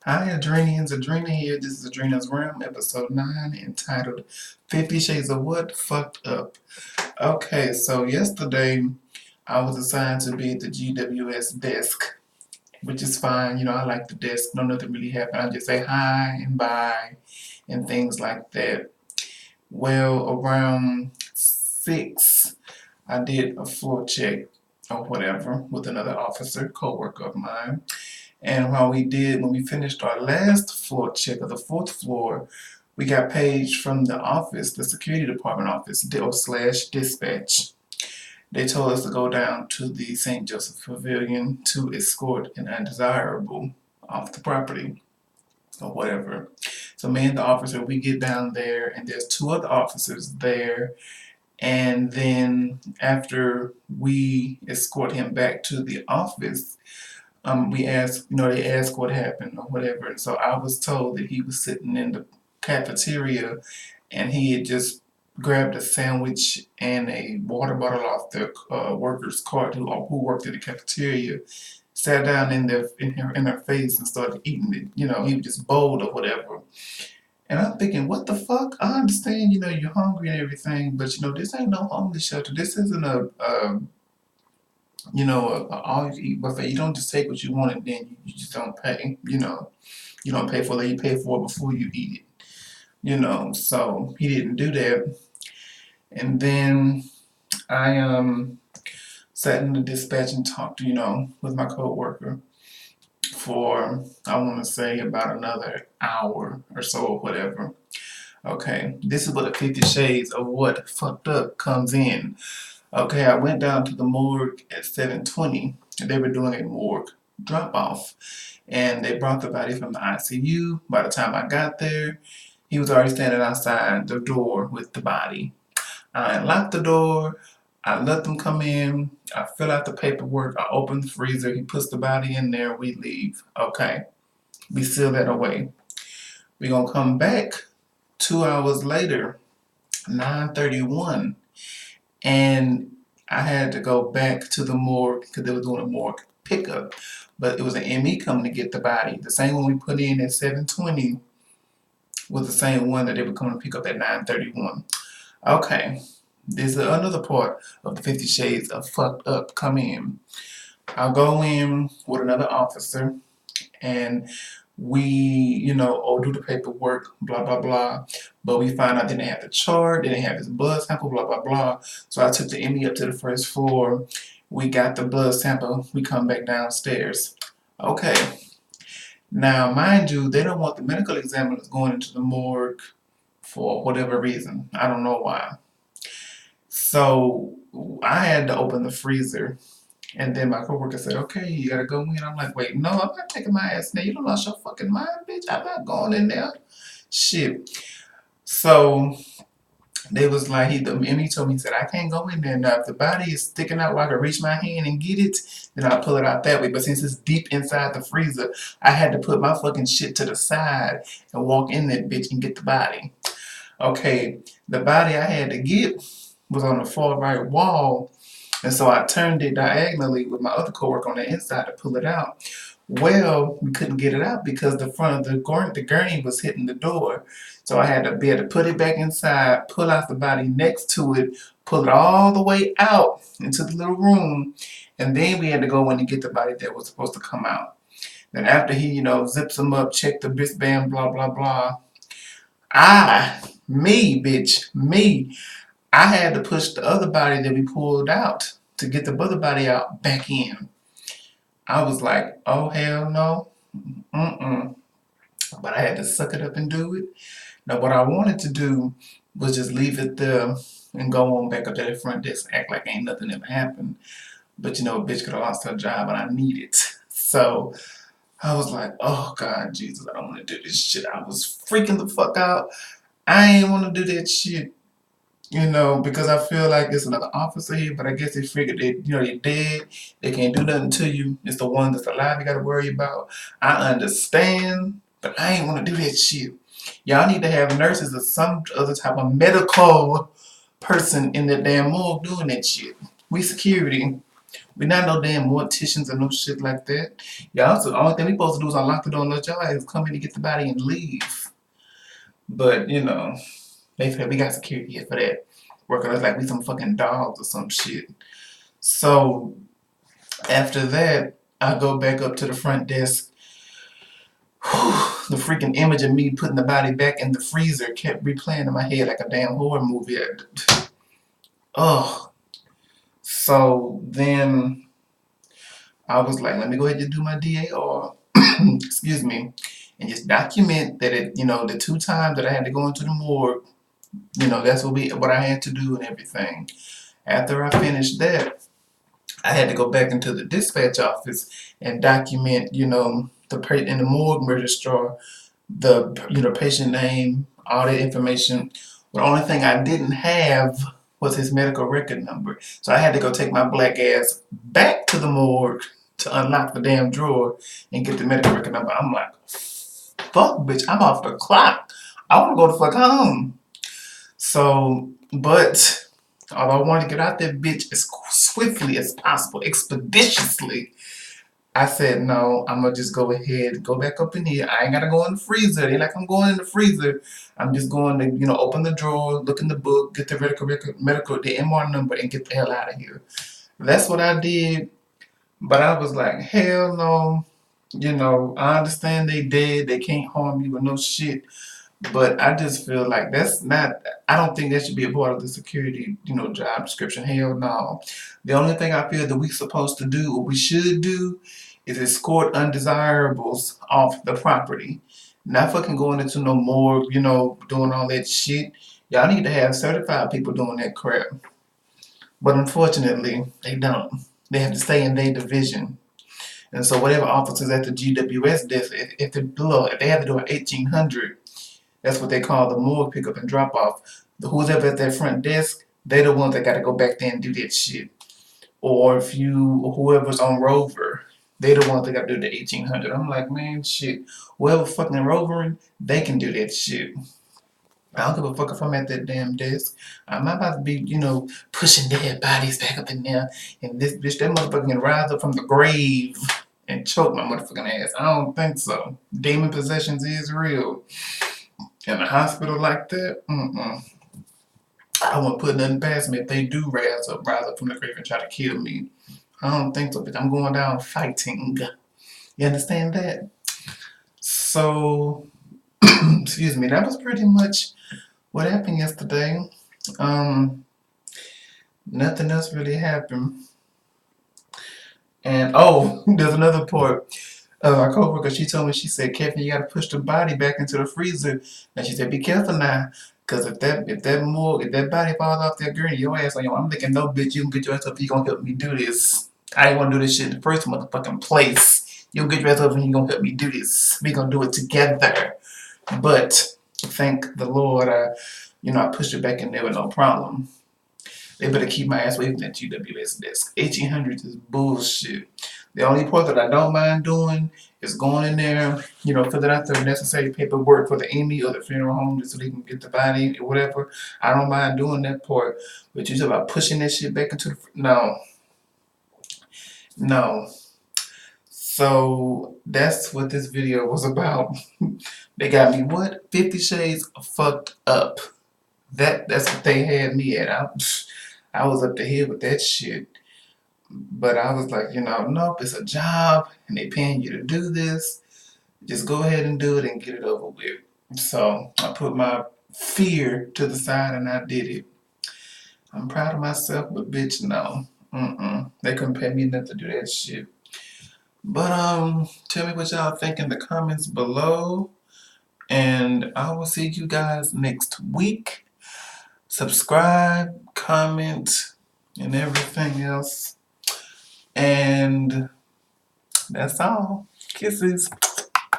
Hi, Adrinians. Adrina here. This is Adrina's Realm, episode 9, entitled 50 Shades of What Fucked Up. Okay, so yesterday I was assigned to be at the GWS desk, which is fine. I like the desk. No, nothing really happened. I just say hi and bye and things like that. Well, around 6, I did a floor check or whatever with another officer, co-worker of mine. And when we finished our last floor check of the fourth floor, we got paged from the office, the security department office, or slash dispatch. They told us to go down to the St. Joseph Pavilion to escort an undesirable off the property or whatever. So me and the officer, we get down there, and there's two other officers there. And then after we escort him back to the office, we asked, they asked what happened or whatever. And so I was told that he was sitting in the cafeteria and he had just grabbed a sandwich and a water bottle off the worker's cart who worked at the cafeteria, sat down in her face and started eating it. He was just bold or whatever. And I'm thinking, what the fuck? I understand, you're hungry and everything, but this ain't no homeless shelter. This isn't a all you eat buffet. You don't just take what you want and then you just don't pay. You don't pay for it. You pay for it before you eat it. So he didn't do that. And then I sat in the dispatch and talked, with my coworker for I want to say about another hour or so or whatever. Okay, this is where the 50 Shades of What Fucked Up comes in. Okay, I went down to the morgue at 7:20. They were doing a morgue drop off, and they brought the body from the ICU. By the time I got there, he was already standing outside the door with the body. I unlocked the door. I let them come in. I fill out the paperwork. I open the freezer. He puts the body in there. We leave. Okay, we seal that away. We're gonna come back 2 hours later, 9:31. And I had to go back to the morgue because they were doing a morgue pickup. But it was an ME coming to get the body. The same one we put in at 7:20 was the same one that they were coming to pick up at 9:31. Okay, this is another part of the 50 Shades of Fucked Up come in. I'll go in with another officer and we, do the paperwork, blah, blah, blah. But we found out they didn't have the chart, they didn't have his blood sample, blah, blah, blah. So I took the ME up to the first floor. We got the blood sample. We come back downstairs. Okay. Now, mind you, they don't want the medical examiners going into the morgue for whatever reason. I don't know why. So I had to open the freezer. And then my coworker said, okay, you gotta go in. I'm like, wait, no, I'm not taking my ass in there. You don't lost your fucking mind, bitch. I'm not going in there. Shit. So they was like, he told me, he said, I can't go in there. Now, if the body is sticking out where I can reach my hand and get it, then I'll pull it out that way. But since it's deep inside the freezer, I had to put my fucking shit to the side and walk in that bitch and get the body. Okay, the body I had to get was on the far right wall. And so I turned it diagonally with my other coworker on the inside to pull it out. Well, we couldn't get it out because the front of the gurney was hitting the door. So I had to be able to put it back inside, pull out the body next to it, pull it all the way out into the little room, and then we had to go in and get the body that was supposed to come out. Then after he, zips him up, checked the wristband, blah, blah, blah, me, I had to push the other body that we pulled out to get the other body out back in. I was like, oh, hell no. Mm-mm. But I had to suck it up and do it. Now, what I wanted to do was just leave it there and go on back up to the front desk and act like ain't nothing ever happened. But, a bitch could have lost her job and I need it. So I was like, oh, God, Jesus, I don't want to do this shit. I was freaking the fuck out. I ain't want to do that shit. Because I feel like it's another officer here, but I guess they figured that, you're dead. They can't do nothing to you. It's the one that's alive you gotta worry about. I understand, but I ain't wanna do that shit. Y'all need to have nurses or some other type of medical person in the damn morgue doing that shit. We security. We not no damn morticians or no shit like that. Y'all, so the only thing we supposed to do is unlock the door and let y'all ass come in and get the body and leave. But, you know, they said we got security here for that. Working us like we some fucking dogs or some shit. So, after that, I go back up to the front desk. The freaking image of me putting the body back in the freezer kept replaying in my head like a damn horror movie. Oh, so then I was like, let me go ahead and do my DAR, excuse me, and just document that it, the 2 times that I had to go into the morgue, that's what I had to do and everything. After I finished that, I had to go back into the dispatch office and document, in the morgue registrar, the patient name, all that information. The only thing I didn't have was his medical record number. So I had to go take my black ass back to the morgue to unlock the damn drawer and get the medical record number. I'm like, fuck, bitch, I'm off the clock. I want to go the fuck home. So, but although I wanted to get out that bitch as swiftly as possible, expeditiously, I said, no, I'm going to just go ahead, go back up in here. I ain't got to go in the freezer. It ain't like I'm going in the freezer. I'm just going to, open the drawer, look in the book, get the the MR number, and get the hell out of here. That's what I did. But I was like, hell no. I understand they dead. They can't harm you with no shit. But I just feel like I don't think that should be a part of the security, job description. Hell no. The only thing I feel that we supposed to do, or we should do, is escort undesirables off the property. Not fucking going into no morgue, doing all that shit. Y'all need to have certified people doing that crap. But unfortunately, they don't. They have to stay in their division. And so whatever officers at the GWS desk, if they have to do an 1800, that's what they call the morgue pickup and drop off. Who's ever at their front desk, they're the ones that got to go back there and do that shit. Or whoever's on Rover, they're the ones that got to do the 1800. I'm like, man, shit. Whoever fucking rovering, they can do that shit. I don't give a fuck if I'm at that damn desk. I'm not about to be, pushing dead bodies back up in there. And this bitch, that motherfucker can rise up from the grave and choke my motherfucking ass. I don't think so. Demon possessions is real. In a hospital like that, I won't put nothing past me if they do rise up from the grave and try to kill me. I don't think so, bitch. I'm going down fighting. You understand that? So, excuse me, that was pretty much what happened yesterday. Nothing else really happened. And there's another part. My coworker, she told me, she said, Kevin, you gotta push the body back into the freezer. And she said, be careful now, cause if that body falls off that gurney, your ass on your. I'm thinking, no, bitch, you can get your ass up. You gonna help me do this? I ain't wanna do this shit in the first motherfucking place. You get your ass up and you gonna help me do this. We gonna do it together. But thank the Lord, I pushed it back in there with no problem. They better keep my ass away from that GWS desk. 1800s is bullshit. The only part that I don't mind doing is going in there, filling out the necessary paperwork for the Amy or the funeral home just so they can get the body or whatever. I don't mind doing that part. But you talk about pushing that shit back into the. No. No. So that's what this video was about. They got me, 50 shades fucked up. That's what they had me at. I was up the hill with that shit. But I was like, nope, it's a job and they paying you to do this. Just go ahead and do it and get it over with. So I put my fear to the side and I did it. I'm proud of myself, but bitch, no. They couldn't pay me enough to do that shit. But tell me what y'all think in the comments below. And I will see you guys next week. Subscribe, comment, and everything else. And that's all. Kisses.